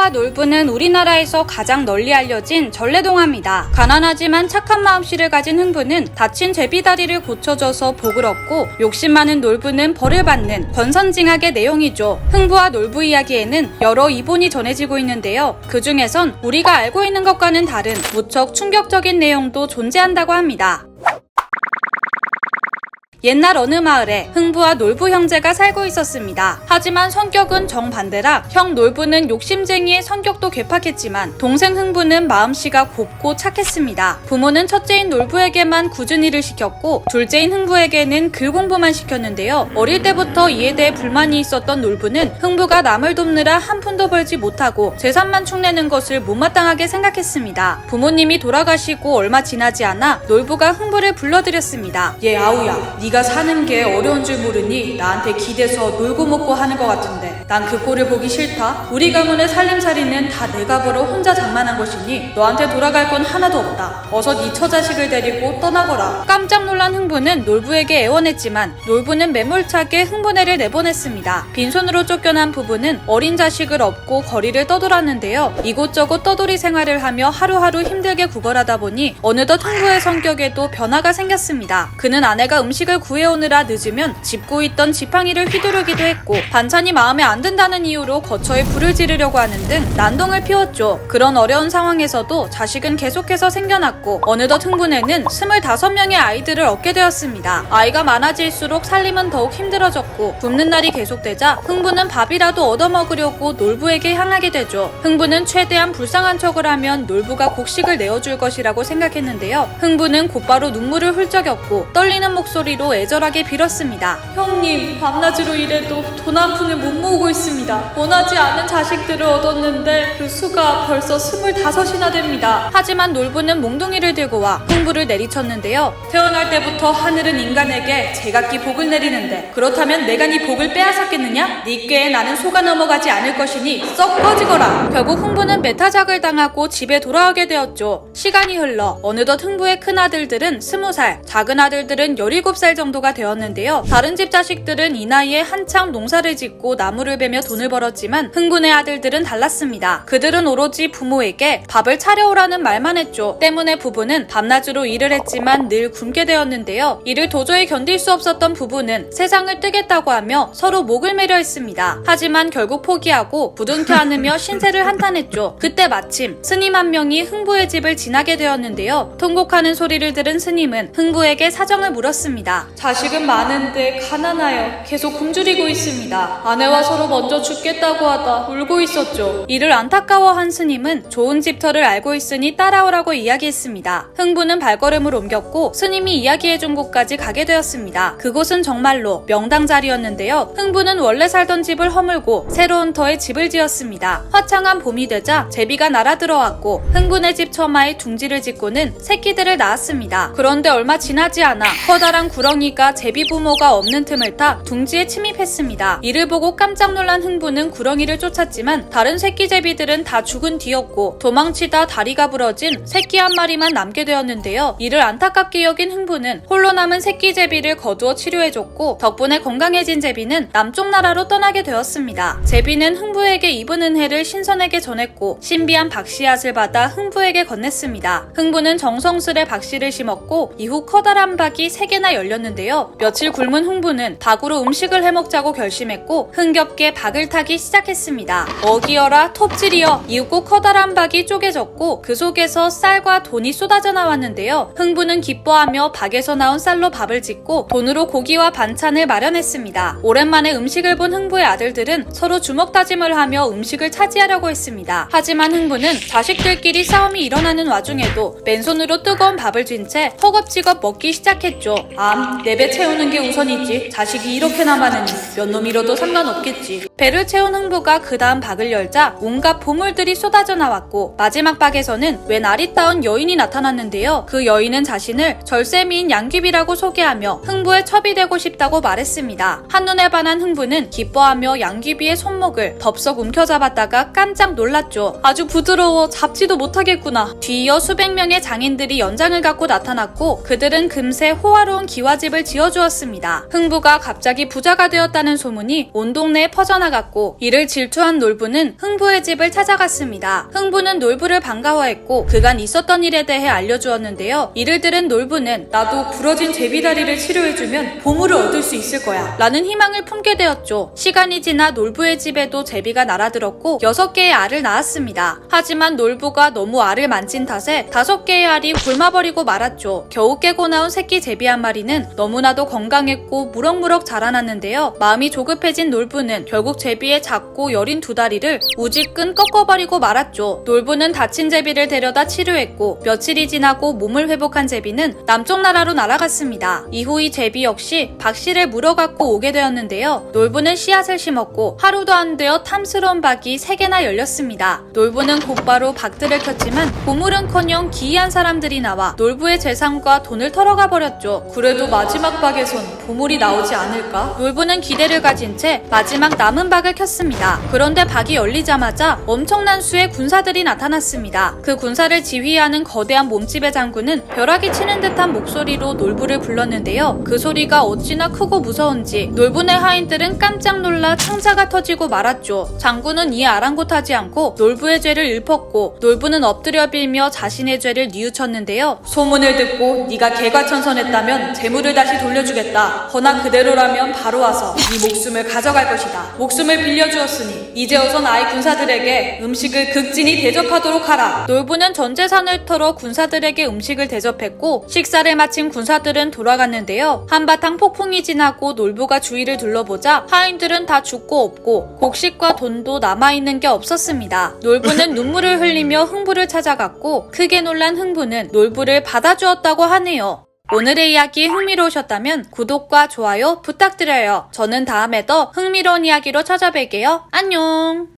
흥부와 놀부는 우리나라에서 가장 널리 알려진 전래동화입니다. 가난하지만 착한 마음씨를 가진 흥부는 다친 제비다리를 고쳐줘서 복을 얻고 욕심 많은 놀부는 벌을 받는 권선징악의 내용이죠. 흥부와 놀부 이야기에는 여러 이본이 전해지고 있는데요. 그 중에선 우리가 알고 있는 것과는 다른 무척 충격적인 내용도 존재한다고 합니다. 옛날 어느 마을에 흥부와 놀부 형제가 살고 있었습니다. 하지만 성격은 정반대라 형 놀부는 욕심쟁이의 성격도 괴팍했지만 동생 흥부는 마음씨가 곱고 착했습니다. 부모는 첫째인 놀부에게만 굳은 일을 시켰고 둘째인 흥부에게는 글 공부만 시켰는데요. 어릴 때부터 이에 대해 불만이 있었던 놀부는 흥부가 남을 돕느라 한 푼도 벌지 못하고 재산만 축내는 것을 못마땅하게 생각했습니다. 부모님이 돌아가시고 얼마 지나지 않아 놀부가 흥부를 불러들였습니다. 얘 아우야, 네가 사는 게 어려운 줄 모르니 나한테 기대서 놀고 먹고 하는 것 같은데 난 그 꼴을 보기 싫다. 우리 가문의 살림살이는 다 내가 벌어 혼자 장만한 것이니 너한테 돌아갈 건 하나도 없다. 어서 네 처자식을 데리고 떠나거라. 깜짝 놀란 흥부는 놀부에게 애원했지만 놀부는 매몰차게 흥부네를 내보냈습니다. 빈손으로 쫓겨난 부부는 어린 자식을 업고 거리를 떠돌았는데요. 이곳저곳 떠돌이 생활을 하며 하루하루 힘들게 구걸하다 보니 어느덧 흥부의 성격에도 변화가 생겼습니다. 그는 아내가 음식을 구해오느라 늦으면 짚고 있던 지팡이를 휘두르기도 했고 반찬이 마음에 안 든다는 이유로 거처에 불을 지르려고 하는 등 난동을 피웠죠. 그런 어려운 상황에서도 자식은 계속해서 생겨났고 어느덧 흥부네는 25명의 아이들을 얻게 되었습니다. 아이가 많아질수록 살림은 더욱 힘들어졌고 굶는 날이 계속되자 흥부는 밥이라도 얻어먹으려고 놀부에게 향하게 되죠. 흥부는 최대한 불쌍한 척을 하면 놀부가 곡식을 내어줄 것이라고 생각했는데요. 흥부는 곧바로 눈물을 훌쩍였고 떨리는 목소리로 애절하게 빌었습니다. 형님, 밤낮으로 일해도 돈 한 푼을 못 모으고 있습니다. 원하지 않은 자식들을 얻었는데 그 수가 벌써 25이나 됩니다. 하지만 놀부는 몽둥이를 들고 와 흥부를 내리쳤는데요. 태어날 때부터 하늘은 인간에게 제각기 복을 내리는데 그렇다면 내가 네 복을 빼앗았겠느냐? 네 꾀에 나는 속아 넘어가지 않을 것이니 썩 꺼지거라. 결국 흥부는 메타작을 당하고 집에 돌아오게 되었죠. 시간이 흘러 어느덧 흥부의 큰 아들들은 20살, 작은 아들들은 17살 정도가 되었는데요. 다른 집 자식들은 이 나이에 한창 농사를 짓고 나무를 베며 돈을 벌었지만 흥부네 아들들은 달랐습니다. 그들은 오로지 부모에게 밥을 차려오라는 말만 했죠. 때문에 부부는 밤낮으로 일을 했지만 늘 굶게 되었는데요. 이를 도저히 견딜 수 없었던 부부는 세상을 뜨겠다고 하며 서로 목을 매려 했습니다. 하지만 결국 포기하고 부둥켜 안으며 신세를 한탄했죠. 그때 마침 스님 한 명이 흥부의 집을 지나게 되었는데요. 통곡하는 소리를 들은 스님은 흥부에게 사정을 물었습니다. 자식은 많은데 가난하여 계속 굶주리고 있습니다. 아내와 서로 먼저 죽겠다고 하다 울고 있었죠. 이를 안타까워한 스님은 좋은 집터를 알고 있으니 따라오라고 이야기했습니다. 흥부는 발걸음을 옮겼고 스님이 이야기해준 곳까지 가게 되었습니다. 그곳은 정말로 명당 자리였는데요. 흥부는 원래 살던 집을 허물고 새로운 터에 집을 지었습니다. 화창한 봄이 되자 제비가 날아들어왔고 흥부네 집 처마에 둥지를 짓고는 새끼들을 낳았습니다. 그런데 얼마 지나지 않아 커다란 구렁이가 제비 부모가 없는 틈을 타 둥지에 침입했습니다. 이를 보고 깜짝 놀란 흥부는 구렁이를 쫓았지만 다른 새끼 제비들은 다 죽은 뒤였고 도망치다 다리가 부러진 새끼 한 마리만 남게 되었는데요. 이를 안타깝게 여긴 흥부는 홀로 남은 새끼 제비를 거두어 치료해줬고 덕분에 건강해진 제비는 남쪽 나라로 떠나게 되었습니다. 제비는 흥부에게 입은 은혜를 신선에게 전했고 신비한 박씨앗을 받아 흥부에게 건넸습니다. 흥부는 정성스레 박씨를 심었고 이후 커다란 박이 3개나 열렸는데요. 며칠 굶은 흥부는 닭으로 음식을 해먹자고 결심했고 흥겹게 박을 타기 시작했습니다. 어기여라 톱질이여. 이윽고 커다란 박이 쪼개졌고 그 속에서 쌀과 돈이 쏟아져 나왔는데요. 흥부는 기뻐하며 박에서 나온 쌀로 밥을 짓고 돈으로 고기와 반찬을 마련했습니다. 오랜만에 음식을 본 흥부의 아들들은 서로 주먹 다짐을 하며 음식을 차지하려고 했습니다. 하지만 흥부는 자식들끼리 싸움이 일어나는 와중에도 맨손으로 뜨거운 밥을 쥔 채 허겁지겁 먹기 시작했죠. 내 배 채우는 게 우선이지. 자식이 이렇게나 많으니 몇 놈 잃어도 상관없겠지. 배를 채운 흥부가 그 다음 박을 열자 온갖 보물들이 쏟아져 나왔고 마지막 박에서는 웬 아리따운 여인이 나타났는데요. 그 여인은 자신을 절세미인 양귀비라고 소개하며 흥부의 첩이 되고 싶다고 말했습니다. 한눈에 반한 흥부는 기뻐하며 양귀비의 손목을 덥석 움켜잡았다가 깜짝 놀랐죠. 아주 부드러워 잡지도 못하겠구나. 뒤이어 수백 명의 장인들이 연장을 갖고 나타났고 그들은 금세 호화로운 기와집을 집을 지어주었습니다. 흥부가 갑자기 부자가 되었다는 소문이 온 동네에 퍼져나갔고 이를 질투한 놀부는 흥부의 집을 찾아갔습니다. 흥부는 놀부를 반가워했고 그간 있었던 일에 대해 알려주었는데요. 이를 들은 놀부는 나도 부러진 제비다리를 치료해주면 보물을 얻을 수 있을 거야 라는 희망을 품게 되었죠. 시간이 지나 놀부의 집에도 제비가 날아들었고 6개의 알을 낳았습니다. 하지만 놀부가 너무 알을 만진 탓에 5개의 알이 굶어버리고 말았죠. 겨우 깨고 나온 새끼 제비 한 마리는 너무나도 건강했고 무럭무럭 자라났는데요. 마음이 조급해진 놀부는 결국 제비의 작고 여린 2다리를 우지끈 꺾어버리고 말았죠. 놀부는 다친 제비를 데려다 치료했고 며칠이 지나고 몸을 회복한 제비는 남쪽 나라로 날아갔습니다. 이후 이 제비 역시 박씨를 물어갖고 오게 되었는데요. 놀부는 씨앗을 심었고 하루도 안 되어 탐스러운 박이 3개나 열렸습니다. 놀부는 곧바로 박들을 켰지만 보물은커녕 기이한 사람들이 나와 놀부의 재산과 돈을 털어가 버렸죠. 그래도 마지막 박에선 보물이 나오지 않을까? 놀부는 기대를 가진 채 마지막 남은 박을 켰습니다. 그런데 박이 열리자마자 엄청난 수의 군사들이 나타났습니다. 그 군사를 지휘하는 거대한 몸집의 장군은 벼락이 치는 듯한 목소리로 놀부를 불렀는데요. 그 소리가 어찌나 크고 무서운지 놀부네 하인들은 깜짝 놀라 창자가 터지고 말았죠. 장군은 이에 아랑곳하지 않고 놀부의 죄를 읊었고 놀부는 엎드려 빌며 자신의 죄를 뉘우쳤는데요. 소문을 듣고 네가 개과천선했다면 재물을 다시 돌려주겠다. 허나 그대로라면 바로 와서 네 목숨을 가져갈 것이다. 목숨을 빌려주었으니 이제 어선 아이 군사들에게 음식을 극진히 대접하도록 하라. 놀부는 전 재산을 털어 군사들에게 음식을 대접했고 식사를 마친 군사들은 돌아갔는데요. 한바탕 폭풍이 지나고 놀부가 주위를 둘러보자 하인들은 다 죽고 없고 곡식과 돈도 남아있는 게 없었습니다. 놀부는 눈물을 흘리며 흥부를 찾아갔고 크게 놀란 흥부는 놀부를 받아주었다고 하네요. 오늘의 이야기 흥미로우셨다면 구독과 좋아요 부탁드려요. 저는 다음에 더 흥미로운 이야기로 찾아뵐게요. 안녕.